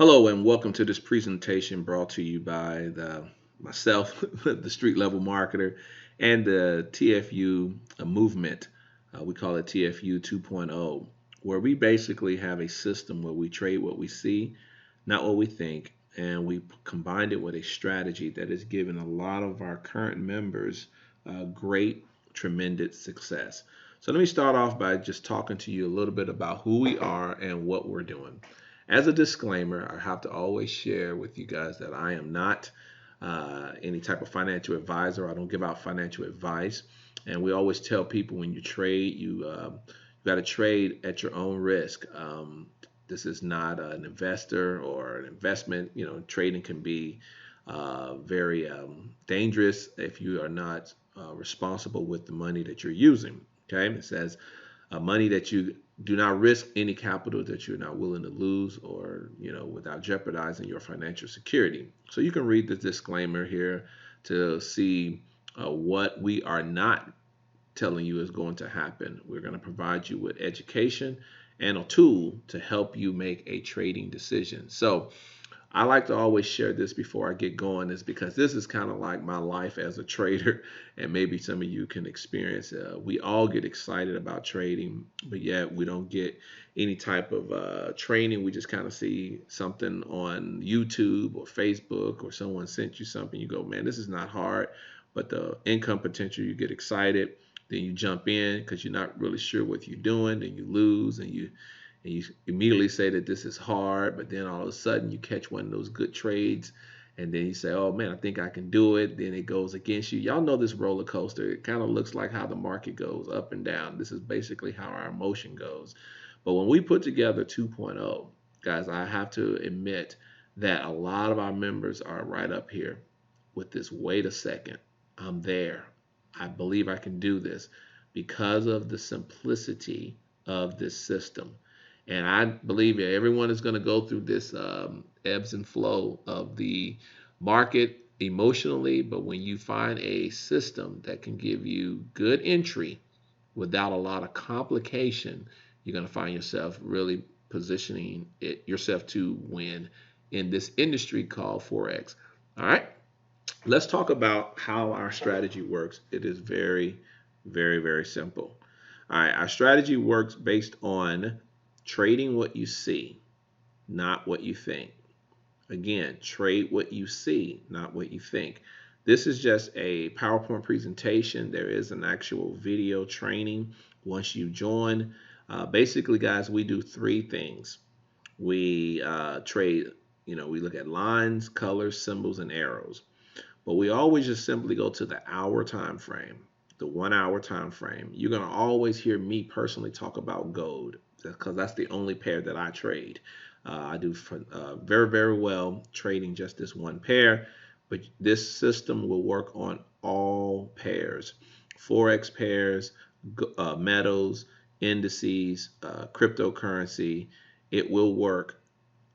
Hello and welcome to this presentation brought to you by myself, the street level marketer, and the TFU movement. We call it TFU 2.0, where we basically have a system where we trade what we see, not what we think, and we combined it with a strategy that has given a lot of our current members great, tremendous success. So let me start off by just talking to you a little bit about who we are and what we're doing. As a disclaimer, I have to always share with you guys that I am not any type of financial advisor. I don't give out financial advice. And we always tell people when you trade, you got to trade at your own risk. This is not an investor or an investment. You know, trading can be very dangerous if you are not responsible with the money that you're using. Okay, it says money that you do not risk any capital that you're not willing to lose or without jeopardizing your financial security. So you can read the disclaimer here to see what we are not telling you is going to happen. We're going to provide you with education and a tool to help you make a trading decision. So I like to always share this before I get going, is because this is kind of like my life as a trader, and maybe some of you can experience. We all get excited about trading, but yet we don't get any type of training. We just kind of see something on YouTube or Facebook, or someone sent you something. You go, man, this is not hard, but the income potential, you get excited. Then you jump in because you're not really sure what you're doing, and you lose, and you immediately say that this is hard, but then all of a sudden you catch one of those good trades, and then you say, oh man, I think I can do it. Then it goes against you. Y'all know this roller coaster. It kind of looks like how the market goes up and down. This is basically how our emotion goes. But when we put together 2.0, guys, I have to admit that a lot of our members are right up here with this. Wait a second, I'm there. I believe I can do this because of the simplicity of this system. And I believe that everyone is going to go through this ebbs and flow of the market emotionally. But when you find a system that can give you good entry without a lot of complication, you're going to find yourself really positioning yourself to win in this industry called Forex. All right, let's talk about how our strategy works. It is very, very, very simple. All right, our strategy works based on trading what you see, not what you think. Again, trade what you see, not what you think. This is just a PowerPoint presentation. There is an actual video training once you join. Basically, guys, we do three things. We trade, we look at lines, colors, symbols, and arrows. But we always just simply go to the hour time frame, the 1 hour time frame. You're going to always hear me personally talk about gold because that's the only pair that I trade. I do very, very well trading just this one pair, but this system will work on all pairs, Forex pairs, metals, indices, cryptocurrency. It will work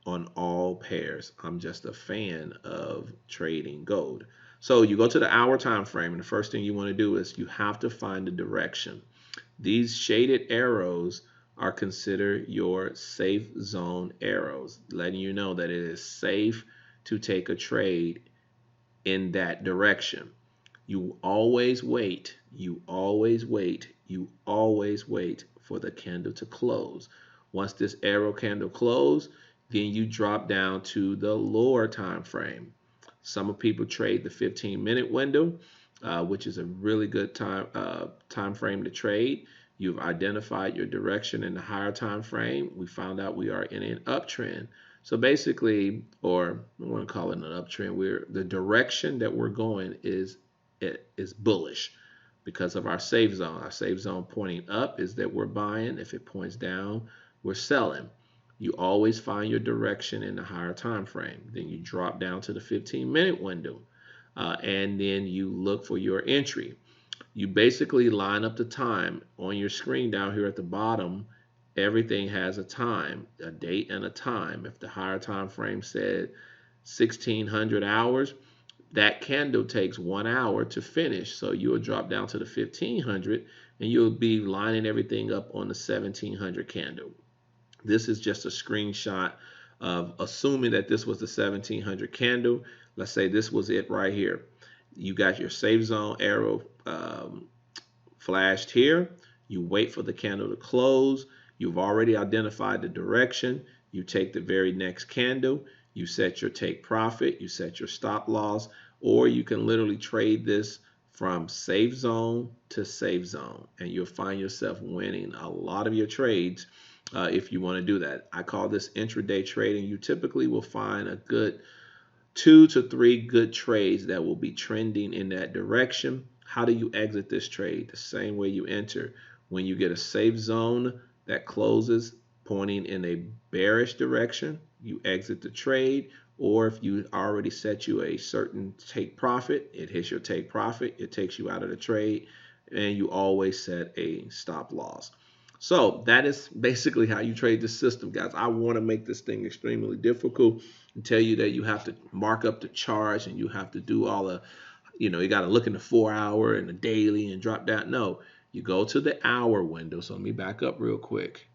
on all pairs. I'm just a fan of trading gold. So you go to the hour time frame, and the first thing you want to do is you have to find the direction. These shaded arrows are considered your safe zone arrows, letting you know that it is safe to take a trade in that direction. You always wait, you always wait, you always wait for the candle to close. Once this arrow candle closes, then you drop down to the lower time frame. Some people trade the 15-minute window, which is a really good time frame to trade. You've identified your direction in the higher time frame. We found out we are in an uptrend. So basically, or I want to call it an uptrend, the direction that we're going is bullish because of our safe zone. Our safe zone pointing up is that we're buying. If it points down, we're selling. You always find your direction in the higher time frame. Then you drop down to the 15-minute window, and then you look for your entry. You basically line up the time on your screen down here at the bottom. Everything has a time, a date and a time. If the higher time frame said 1600 hours, that candle takes 1 hour to finish. So you'll drop down to the 1500 and you'll be lining everything up on the 1700 candle. This is just a screenshot of assuming that this was the 1700 candle. Let's say this was it right here. You got your safe zone arrow flashed here. You wait for the candle to close. You've already identified the direction. You take the very next candle. You set your take profit. You set your stop loss. Or you can literally trade this from safe zone to safe zone. And you'll find yourself winning a lot of your trades if you want to do that. I call this intraday trading. You typically will find a good 2 to 3 good trades that will be trending in that direction. How do you exit this trade? The same way you enter. When you get a safe zone that closes pointing in a bearish direction, you exit the trade. Or if you already set you a certain take profit, it hits your take profit, it takes you out of the trade, and you always set a stop loss. So that is basically how you trade this system, guys. I want to make this thing extremely difficult and tell you that you have to mark up the charts and you have to do all the, you got to look in the 4 hour and the daily and drop down. No, you go to the hour window. So let me back up real quick.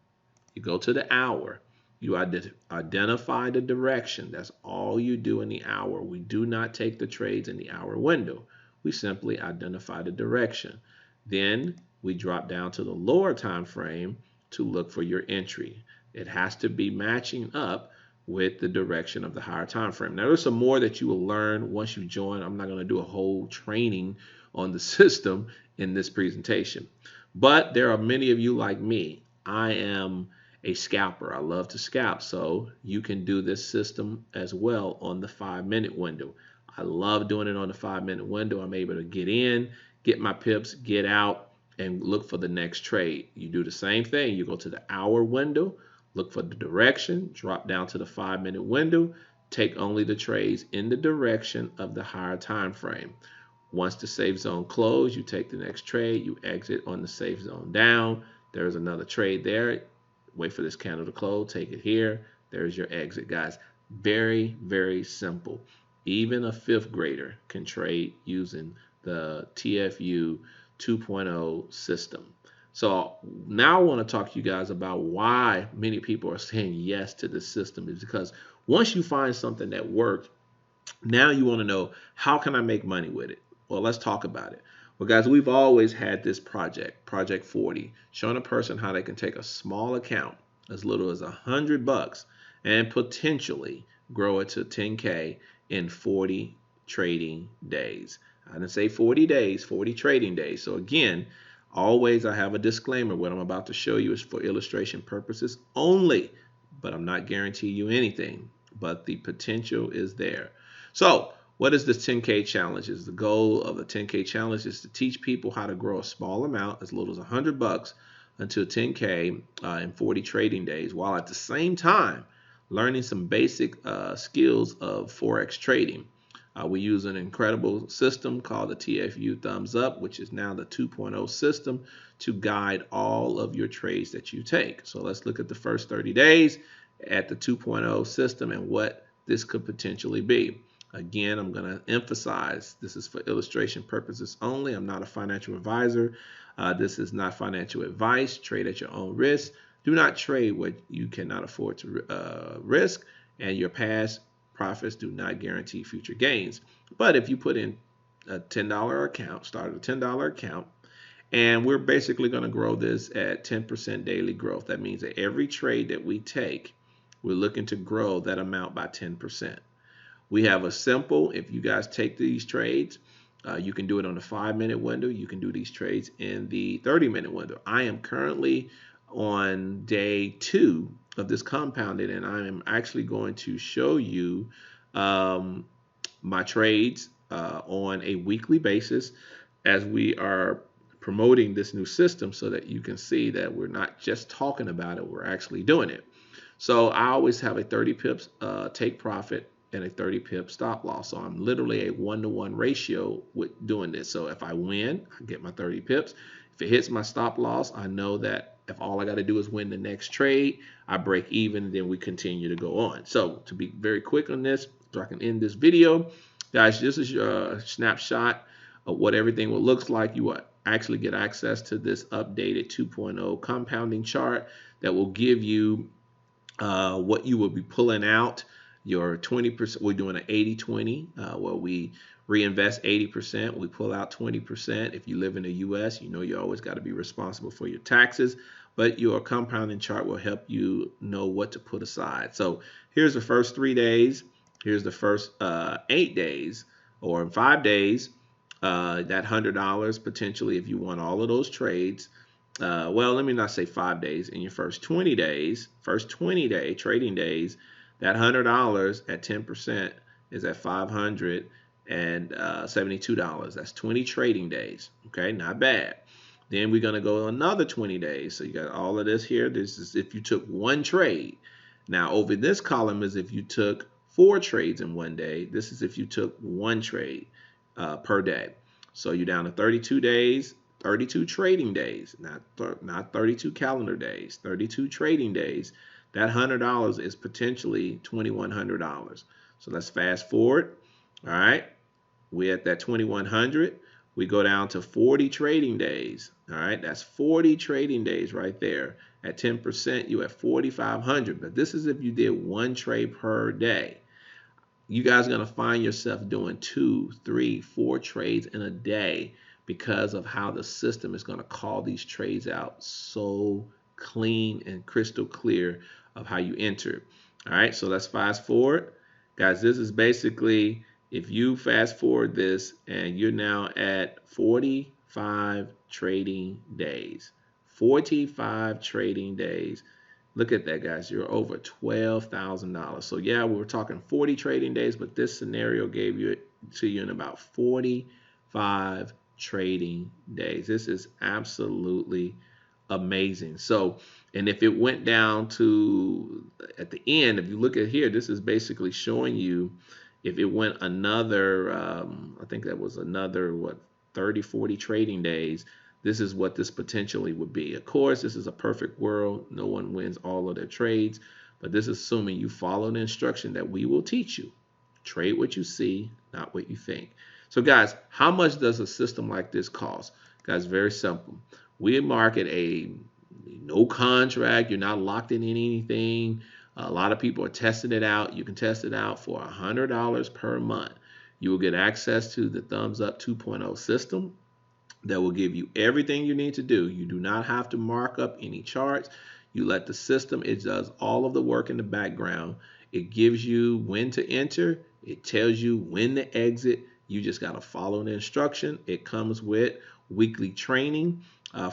You go to the hour. You identify the direction. That's all you do in the hour. We do not take the trades in the hour window. We simply identify the direction. Then we drop down to the lower time frame to look for your entry. It has to be matching up with the direction of the higher time frame. Now, there's some more that you will learn once you join. I'm not going to do a whole training on the system in this presentation. But there are many of you like me. I am a scalper. I love to scalp. So you can do this system as well on the 5-minute window. I love doing it on the 5-minute window. I'm able to get in, get my pips, get out, and look for the next trade. You do the same thing. You go to the hour window, look for the direction, drop down to the 5-minute window, take only the trades in the direction of the higher time frame. Once the safe zone closed, you take the next trade, you exit on the safe zone down. There's another trade there. Wait for this candle to close, take it here. There's your exit, guys. Very, very simple. Even a 5th grader can trade using the TFU 2.0 system. So now I want to talk to you guys about why many people are saying yes to this system, is because once you find something that works, now you want to know, how can I make money with it? Well, let's talk about it. Well, guys, we've always had this Project 40, showing a person how they can take a small account as little as $100 and potentially grow it to 10K in 40 trading days. I didn't say 40 days, 40 trading days. So again, always I have a disclaimer. What I'm about to show you is for illustration purposes only, but I'm not guaranteeing you anything, but the potential is there. So what is the 10K challenge? Is the goal of the 10K challenge is to teach people how to grow a small amount as little as $100 until 10K in 40 trading days, while at the same time learning some basic skills of Forex trading. We use an incredible system called the TFU Thumbs Up, which is now the 2.0 system to guide all of your trades that you take. So let's look at the first 30 days at the 2.0 system and what this could potentially be. Again, I'm going to emphasize this is for illustration purposes only. I'm not a financial advisor. This is not financial advice. Trade at your own risk. Do not trade what you cannot afford to risk, and your past profits do not guarantee future gains. But if you put in a $10 account, start a $10 account, and we're basically going to grow this at 10% daily growth. That means that every trade that we take, we're looking to grow that amount by 10%. We have a simple, if you guys take these trades, you can do it on the 5-minute window. You can do these trades in the 30-minute window. I am currently on day 2 of this compounded, and I am actually going to show you my trades on a weekly basis as we are promoting this new system, so that you can see that we're not just talking about it, we're actually doing it. So I always have a 30 pips take profit and a 30 pip stop loss. So I'm literally a 1-to-1 ratio with doing this. So if I win, I get my 30 pips. If it hits my stop loss, I know that if all I got to do is win the next trade, I break even, then we continue to go on. So to be very quick on this, so I can end this video, guys, this is your snapshot of what everything will looks like. You will actually get access to this updated 2.0 compounding chart that will give you what you will be pulling out. Your 20%, we're doing an 80-20, where we reinvest 80%, we pull out 20%. If you live in the US, you know you always got to be responsible for your taxes, but your compounding chart will help you know what to put aside. So here's the first 3 days. Here's the first 8 days, or in 5 days, that $100 potentially if you want all of those trades. Well, let me not say 5 days. In your first 20 days, first 20-day trading days, that $100 at 10% is at $572. That's 20 trading days. Okay, not bad. Then we're going to go another 20 days. So you got all of this here. This is if you took one trade. Now, over this column is if you took 4 trades in one day. This is if you took one trade per day. So you're down to 32 days. 32 trading days, not 32 calendar days, 32 trading days. That $100 is potentially $2,100. So let's fast forward. All right, we're at that 2,100. We go down to 40 trading days. All right, that's 40 trading days right there. At 10%, you at 4,500. But this is if you did one trade per day. You guys are going to find yourself doing 2, 3, 4 trades in a day because of how the system is going to call these trades out so clean and crystal clear of how you enter. All right, so let's fast forward. Guys, this is basically, if you fast forward this and you're now at 45 trading days. 45 trading days. Look at that, guys. You're over $12,000. So yeah, we were talking 40 trading days, but this scenario gave you to you in about 45 trading days. This is absolutely amazing. So, and if it went down to at the end, if you look at here, this is basically showing you if it went another, I think that was another, what, 30, 40 trading days, this is what this potentially would be. Of course, this is a perfect world. No one wins all of their trades, but this is assuming you follow the instruction that we will teach you. Trade what you see, not what you think. So guys, how much does a system like this cost? Guys, very simple. We market a no contract. You're not locked in anything. A lot of people are testing it out. You can test it out for $100 per month. You will get access to the Thumbs Up 2.0 system that will give you everything you need to do. You do not have to mark up any charts. You let the system, it does all of the work in the background. It gives you when to enter. It tells you when to exit. You just got to follow the instruction. It comes with weekly training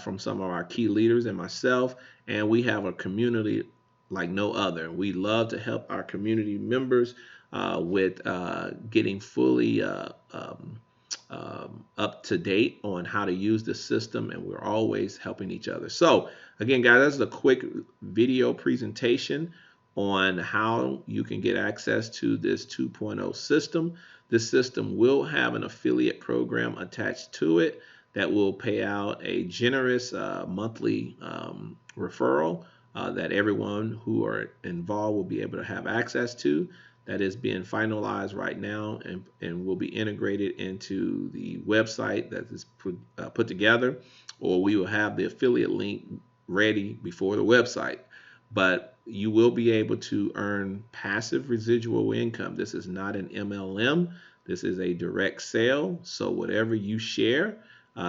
from some of our key leaders and myself. And we have a community like no other. We love to help our community members with getting fully up to date on how to use the system, and we're always helping each other. So again, guys, that's a quick video presentation on how you can get access to this 2.0 system. This system will have an affiliate program attached to it that will pay out a generous monthly referral that everyone who are involved will be able to have access to. That is being finalized right now and will be integrated into the website that is put together, or we will have the affiliate link ready before the website. But you will be able to earn passive residual income. This is not an MLM. This is a direct sale. So whatever you share,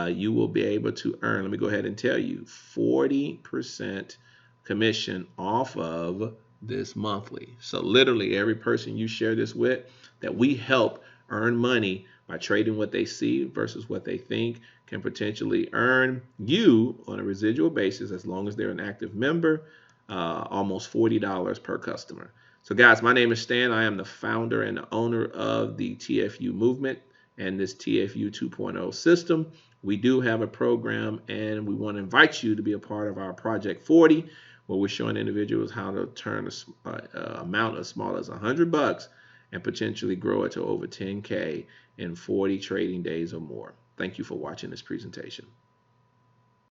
you will be able to earn, let me go ahead and tell you, 40% commission off of this monthly. So literally every person you share this with that we help earn money by trading what they see versus what they think can potentially earn you on a residual basis, as long as they're an active member, almost $40 per customer. So guys, my name is Stan. I am the founder and the owner of the TFU movement and this TFU 2.0 system. We do have a program, and we want to invite you to be a part of our Project 40, where we're showing individuals how to turn an amount as small as $100 and potentially grow it to over 10K in 40 trading days or more. Thank you for watching this presentation.